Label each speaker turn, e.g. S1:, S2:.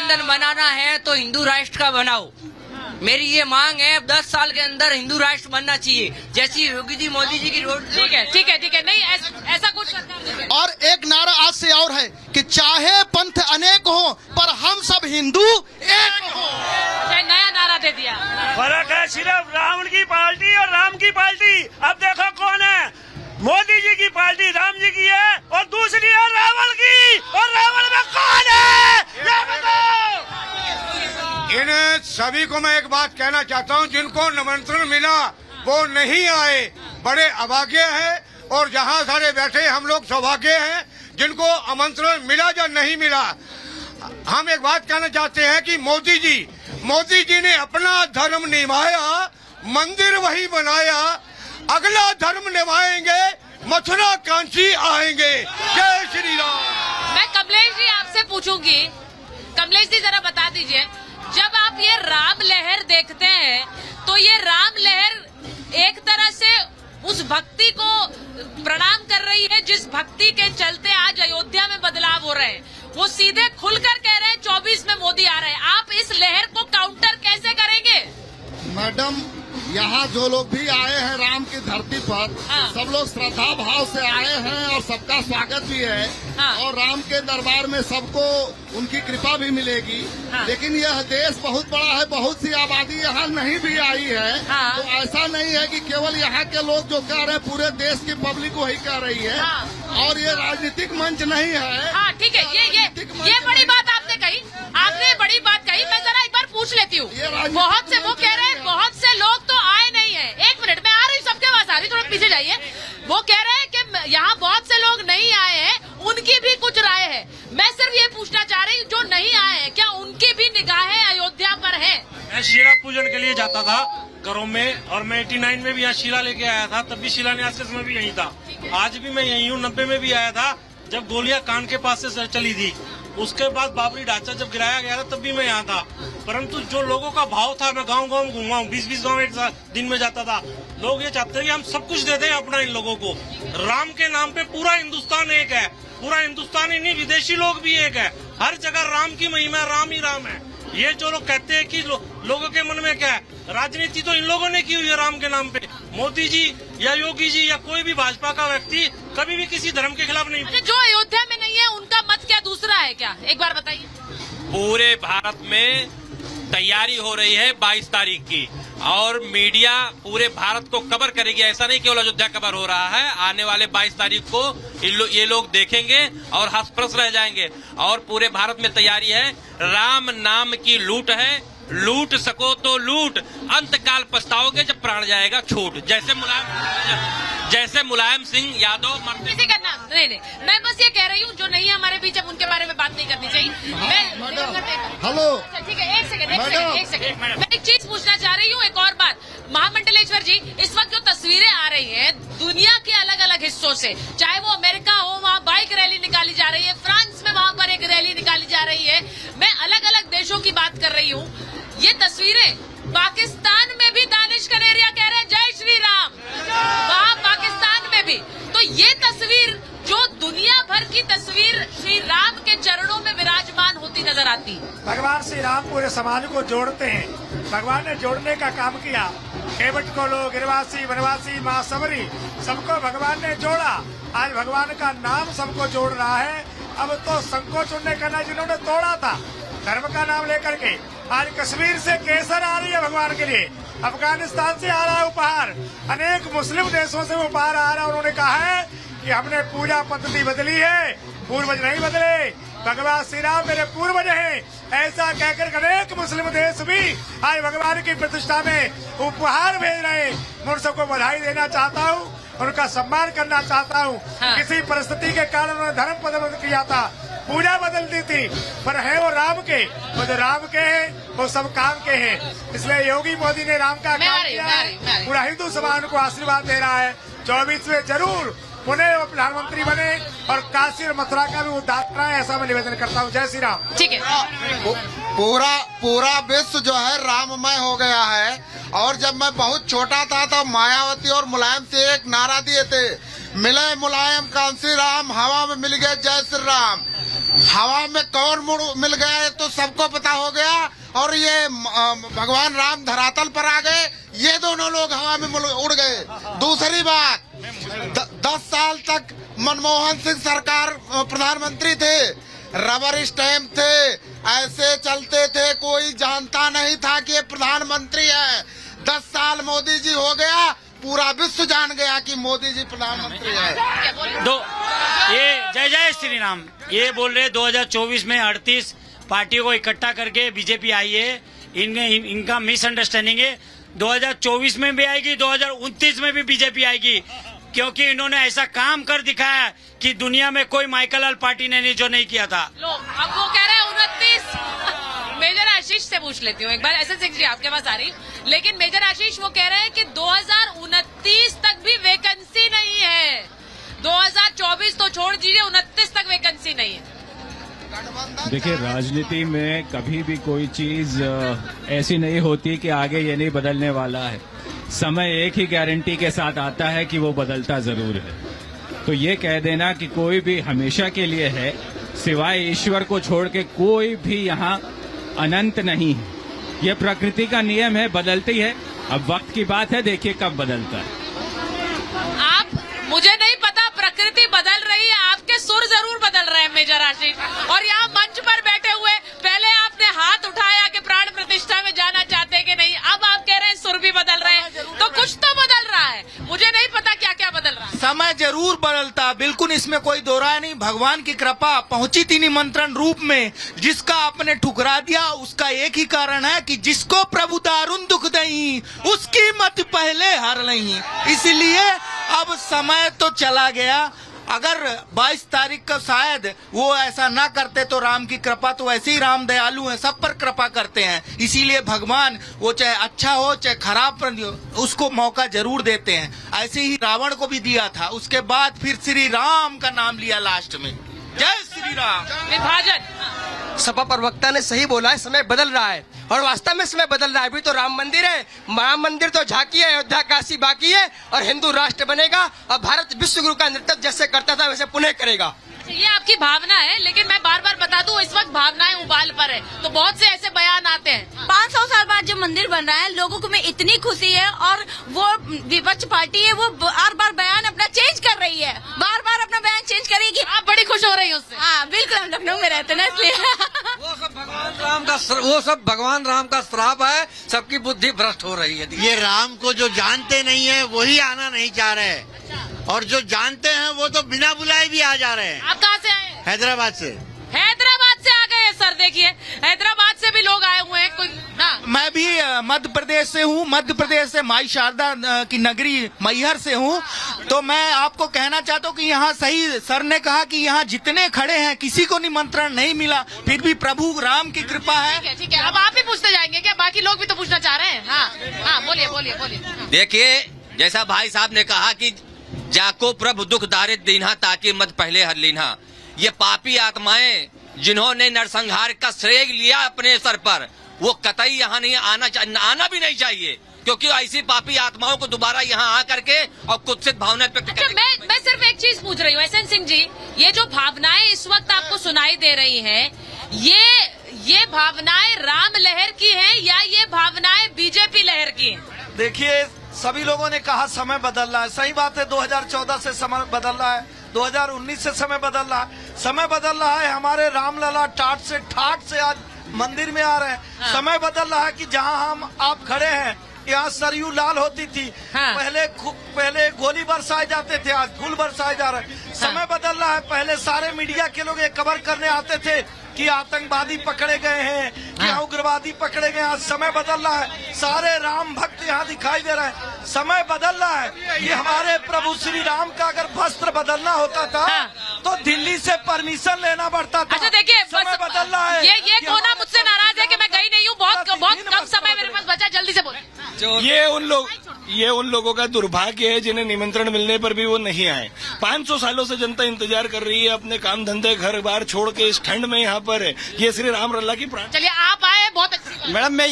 S1: रक्षाबंधन मनाना है तो हिंदू राष्ट्र का बनाओ। मेरी ये मांग है, 10 साल के अंदर हिंदू राष्ट्र बनना चाहिए, जैसी योगी जी मोदी जी की रोड।
S2: ठीक है ठीक है ठीक है, नहीं ऐसा कुछ सरकार नहीं।
S3: और एक नारा आज से और है कि चाहे पंथ अनेक हो पर हम सब हिंदू एक हो।
S2: नया नारा दे दिया।
S4: फर्क है सिर्फ रावण की पार्टी और राम की पार्टी। अब देखो कौन है, मोदी जी की पार्टी राम जी की है और दूसरी है रावण की, और रावण में कौन है ये बताओ।
S5: इन सभी को मैं एक बात कहना चाहता हूं, जिनको निमंत्रण मिला वो नहीं आए, बड़े अभागे हैं। और जहां सारे बैठे हम लोग सौभाग्य हैं, जिनको आमंत्रण मिला या नहीं मिला। हम एक बात कहना चाहते हैं कि मोदी जी ने अपना धर्म निभाया, मंदिर वही बनाया, अगला धर्म निभाएंगे, मथुरा कांची आएंगे। जय श्री राम।
S2: मैं कमलेश जी आपसे पूछूंगी, कमलेश जी जरा बता दीजिए, जब आप ये राम लहर देखते हैं तो ये राम लहर एक तरह से उस भक्ति को प्रणाम कर रही है जिस भक्ति के चलते आज अयोध्या में बदलाव हो रहे हैं। वो सीधे खुलकर कह रहे हैं 24 में मोदी आ रहे हैं। आप इस लहर को काउंटर कैसे करेंगे?
S3: मैडम, यहाँ जो लोग भी आए हैं राम की धरती पर, सब लोग श्रद्धा भाव से आए हैं और सबका स्वागत भी है। और राम के दरबार में सबको उनकी कृपा भी मिलेगी। लेकिन यह देश बहुत बड़ा है, बहुत सी आबादी यहाँ नहीं भी आई है। तो ऐसा नहीं है कि केवल यहाँ के लोग जो कह रहे हैं, पूरे देश की पब्लिक वही कह रही है। और ये राजनीतिक मंच नहीं है।
S2: हाँ ठीक है, ये बड़ी बात आपने कही, आपने बड़ी बात कही। मैं जरा एक बार पूछ लेती हूँ, बहुत से वो कह रहे हैं बहुत से लोग तो आए नहीं है। एक मिनट, मैं आ रही हूँ, सबके पास आ रही, थोड़ा पीछे जाइए। वो कह रहे हैं कि यहाँ बहुत से लोग नहीं आए हैं, उनकी भी कुछ राय है। मैं सिर्फ ये पूछना चाह रही हूँ, जो नहीं आए हैं क्या उनकी भी निगाहें अयोध्या पर है?
S4: मैं शीला पूजन के लिए जाता था घरों में, और मैं 89 में भी यहाँ शीला लेके आया था, तब भी शिलान्यास के समय भी यहीं था। आज भी मैं यहीं हूँ। 90 में भी आया था जब गोलियां कान के पास से चली थी। उसके बाद बाबरी ढांचा जब गिराया गया था तब भी मैं यहाँ था। परंतु जो लोगों का भाव था, मैं गांव गांव घूमा हूँ, 20-20 गांव एक दिन में जाता था। लोग ये चाहते हैं कि हम सब कुछ दे दें अपना इन लोगों को। राम के नाम पे पूरा हिंदुस्तान एक है, पूरा हिंदुस्तान ही नहीं, विदेशी लोग भी एक है। हर जगह राम की महिमा, राम ही राम है। ये जो लोग कहते हैं कि लोगों के मन में क्या है, राजनीति तो इन लोगों ने की हुई है राम के नाम पे। मोदी जी या योगी जी या कोई भी भाजपा का व्यक्ति कभी भी किसी धर्म के खिलाफ नहीं।
S2: जो अयोध्या में नहीं है उनका मत क्या दूसरा है क्या? एक बार बताइए।
S6: पूरे भारत में तैयारी हो रही है 22 तारीख की, और मीडिया पूरे भारत को कवर करेगी। ऐसा नहीं केवल अयोध्या कवर हो रहा है, आने वाले 22 तारीख को ये लोग देखेंगे और हंस-फरस रह जाएंगे। और पूरे भारत में तैयारी है। राम नाम की लूट है, लूट सको तो लूट, अंतकाल पछताओगे जब प्राण जाएगा छूट। जैसे मुलायम सिंह यादव
S2: किसी का नाम नहीं, मैं बस ये कह रही हूँ जो नहीं है हमारे बीच, अब उनके बारे में बात नहीं करनी चाहिए।
S3: हेलो,
S2: ठीक है, एक सेकंड। मैं एक चीज पूछना चाह रही हूँ, एक और बात। महामंडलेश्वर जी, इस वक्त जो तस्वीरें आ रही हैं दुनिया के अलग अलग हिस्सों से, चाहे वो अमेरिका हो, वहाँ बाइक रैली निकाली जा रही है, फ्रांस में वहाँ पर एक रैली निकाली जा रही है, मैं अलग अलग देशों की बात कर रही हूँ। ये तस्वीरें पाकिस्तान में भी दानिश कनेरिया कह रहे हैं जय श्री राम, वहाँ पाकिस्तान में भी। तो ये तस्वीर, जो दुनिया भर की तस्वीर श्री राम के चरणों में विराजमान होती नजर आती।
S4: भगवान श्री राम पूरे समाज को जोड़ते हैं। भगवान ने जोड़ने का काम किया। केवट को लोग गिरवासी, वनवासी, माँ सबरी, सबको भगवान ने जोड़ा। आज भगवान का नाम सबको जोड़ रहा है। अब तो संकोच उन्हें करना जिन्होंने तोड़ा था धर्म का नाम लेकर के। आज कश्मीर से केसर आ रही है भगवान के लिए, अफगानिस्तान से आ रहा है उपहार, अनेक मुस्लिम देशों से उपहार आ रहा है। उन्होंने कहा है कि हमने पूजा पद्धति बदली है, पूर्वज नहीं बदले, भगवान श्री राम मेरे पूर्वज हैं। ऐसा कहकर अनेक मुस्लिम देश भी आज भगवान की प्रतिष्ठा में उपहार भेज रहे हैं। मैं उन सबको बधाई देना चाहता हूँ, उनका सम्मान करना चाहता हूँ। किसी परिस्थिति के कारण उन्होंने धर्म बदल किया था, पूजा बदल दी थी, पर है वो राम के, वो जो राम के हैं वो सब काम के हैं। इसलिए योगी मोदी ने राम का काम किया है, पूरा हिंदू समाज को आशीर्वाद दे रहा है। 24 में जरूर पुनः वो प्रधानमंत्री बने और काशी और मथुरा का भी उद्धार कराए, ऐसा मैं निवेदन करता हूँ। जय श्री राम।
S2: ठीक है।
S3: पूरा विश्व जो है राममय हो गया है। और जब मैं बहुत छोटा था तो मायावती और मुलायम से एक नारा दिए थे, मिले मुलायम कांसी राम, हवा में मिल गए जय श्री राम।
S5: हवा में कौन मुड़ मिल गए तो सबको पता हो गया, और ये भगवान राम धरातल पर आ गए, ये दोनों लोग हवा में उड़ गए। दूसरी बात, 10 साल तक मनमोहन सिंह सरकार प्रधानमंत्री थे, रबर स्टैम्प थे, ऐसे चलते थे, कोई जानता नहीं था कि ये प्रधानमंत्री है। 10 साल मोदी जी हो गया, पूरा विश्व जान गया कि मोदी जी प्रधानमंत्री है।
S7: ये जय जय श्री राम ये बोल रहे 2024 में 38 पार्टियों को इकट्ठा करके बीजेपी आई है। इनका मिसअंडरस्टैंडिंग है। 2024 में भी आएगी, 2029 में भी बीजेपी आएगी, क्योंकि इन्होंने ऐसा काम कर दिखाया कि दुनिया में कोई माइकल लाल पार्टी ने जो नहीं किया था।
S2: लो, अब वो कह रहे हैं 29। मेजर आशीष से पूछ लेती हूँ एक बार, एसएन सिंह जी आपके पास आ रही, लेकिन मेजर आशीष वो कह रहे हैं कि 2029 तक भी वैकेंसी नहीं है। 2024 तो छोड़ दीजिए, 29 तक वैकेंसी नहीं है।
S8: देखिए, राजनीति में कभी भी कोई चीज ऐसी नहीं होती कि आगे ये नहीं बदलने वाला है। समय एक ही गारंटी के साथ आता है कि वो बदलता जरूर है। तो ये कह देना कि कोई भी हमेशा के लिए है, सिवाय ईश्वर को छोड़ के कोई भी यहाँ अनंत नहीं है। ये प्रकृति का नियम है, बदलती है। अब वक्त की बात है, देखिए कब बदलता है।
S2: मुझे नहीं पता, प्रकृति बदल रही है, आपके सुर जरूर बदल रहे हैं मेजर आशीष। और यहाँ मंच पर बैठे हुए पहले आपने हाथ उठाया कि प्राण प्रतिष्ठा में जाना चाहते कि नहीं, अब आप कह रहे हैं सुर भी बदल रहे हैं, तो कुछ तो बदल रहा है। मुझे नहीं पता क्या क्या बदल रहा है।
S9: समय जरूर बदलता, बिल्कुल इसमें कोई दो राय नहीं। भगवान की कृपा पहुंची थी निमंत्रण रूप में, जिसका आपने ठुकरा दिया उसका एक ही कारण है कि जिसको प्रभु दारुण दुख दई, उसकी मत पहले हर नहीं। इसलिए अब समय तो चला गया। अगर 22 तारीख को शायद वो ऐसा ना करते तो राम की कृपा तो ऐसे ही, राम दयालु हैं, सब पर कृपा करते हैं। इसीलिए भगवान वो चाहे अच्छा हो चाहे खराब उसको मौका जरूर देते हैं। ऐसे ही रावण को भी दिया था, उसके बाद फिर श्री राम का नाम लिया लास्ट में। जय श्री राम।
S2: विभाजन,
S1: सपा प्रवक्ता ने सही बोला है, समय बदल रहा है और वास्तव में समय बदल रहा है। अभी तो राम मंदिर है, राम मंदिर तो झांकी है, अयोध्या काशी बाकी है, और हिंदू राष्ट्र बनेगा और भारत विश्व गुरु का नेतृत्व जैसे करता था वैसे पुनः करेगा।
S2: ये आपकी भावना है, लेकिन मैं बार बार बता दूं, इस वक्त भावनाएं उबाल पर है, तो बहुत से ऐसे बयान आते हैं।
S10: 500 साल बाद जो मंदिर बन रहा है, लोगों को में इतनी खुशी है, और वो विपक्ष पार्टी है, वो बार बार बयान अपना चेंज कर रही है, बार बार अपना बयान चेंज करेगी।
S2: आप बड़ी खुश हो रही हो उससे?
S10: हाँ बिल्कुल, हम लखनऊ में रहते हैं इसलिए।
S1: वो सब भगवान राम का श्राप है, सबकी बुद्धि भ्रष्ट हो रही है।
S5: ये राम को जो जानते नहीं है वही आना नहीं चाह रहे, और जो जानते हैं वो तो बिना बुलाए भी आ जा रहे हैं।
S2: आप कहाँ से आए?
S5: हैदराबाद से।
S2: हैदराबाद से आ गए हैं सर, देखिए हैदराबाद से भी लोग आए हुए हैं। कोई ना,
S9: मैं भी मध्य प्रदेश से हूँ, मध्य प्रदेश से माई शारदा की नगरी मैहर से हूँ। तो मैं आपको कहना चाहता हूँ कि यहाँ सही सर ने कहा कि यहाँ जितने खड़े हैं किसी को निमंत्रण नहीं मिला, फिर भी प्रभु राम की कृपा है।
S2: ठीक है, अब आप ही पूछते जाएंगे क्या? बाकी लोग भी तो पूछना चाह रहे हैं। हाँ, बोलिए बोलिए बोलिए।
S1: देखिए, जैसा भाई साहब ने कहा कि जाको प्रभु दुख दारिद्र दीन्हा ताकि मत पहले हर लीन्हा, ये पापी आत्माएं जिन्होंने नरसंहार का श्रेय लिया अपने सर पर, वो कतई यहाँ नहीं आना भी नहीं चाहिए, क्योंकि ऐसी पापी आत्माओं को दोबारा यहाँ आकर के और कुत्सित भावना व्यक्त
S2: अच्छा, मैं सिर्फ एक चीज पूछ रही हूँ एसएन सिंह जी, ये जो भावनाएं इस वक्त आपको सुनाई दे रही हैं, ये भावनाएं राम लहर की हैं या ये भावनाएं बीजेपी लहर की हैं?
S9: देखिए, सभी लोगों ने कहा समय बदल रहा है, सही बात है। 2014 से समय बदल रहा है, 2019 से समय बदल रहा है। समय बदल रहा है, हमारे रामलला ठाट से आज मंदिर में आ रहे हैं।
S2: हाँ।
S9: समय बदल रहा है कि जहां आप खड़े हैं, यहाँ सरयू लाल होती थी।
S2: हाँ।
S9: पहले गोली बरसाए जाते थे, आज फूल बरसाए जा रहे हैं। समय बदल रहा है, पहले सारे मीडिया के लोग ये कवर करने आते थे कि आतंकवादी पकड़े गए हैं, कि उग्रवादी पकड़े गए। आज समय बदल रहा है, सारे राम भक्त यहाँ दिखाई दे रहे हैं। समय बदल रहा है। ये हमारे प्रभु श्री राम का अगर वस्त्र बदलना होता था तो दिल्ली से परमिशन लेना पड़ता था।
S2: अच्छा देखिए,
S9: समय बदल रहा है।
S2: ये कोना मुझसे नाराज है कि मैं गई नहीं हूँ, बहुत कम समय मेरे पास बचा, जल्दी से बोले।
S11: ये उन लोगों का दुर्भाग्य है जिन्हें निमंत्रण मिलने पर भी वो नहीं आए। 500 सालों से जनता इंतजार कर रही है, अपने काम धंधे घर बार छोड़ के इस ठंड में यहाँ पर है। ये श्री राम लल्ला की प्राण।
S2: चलिए, आप आए, बहुत अच्छी बात।
S9: मैडम, मैं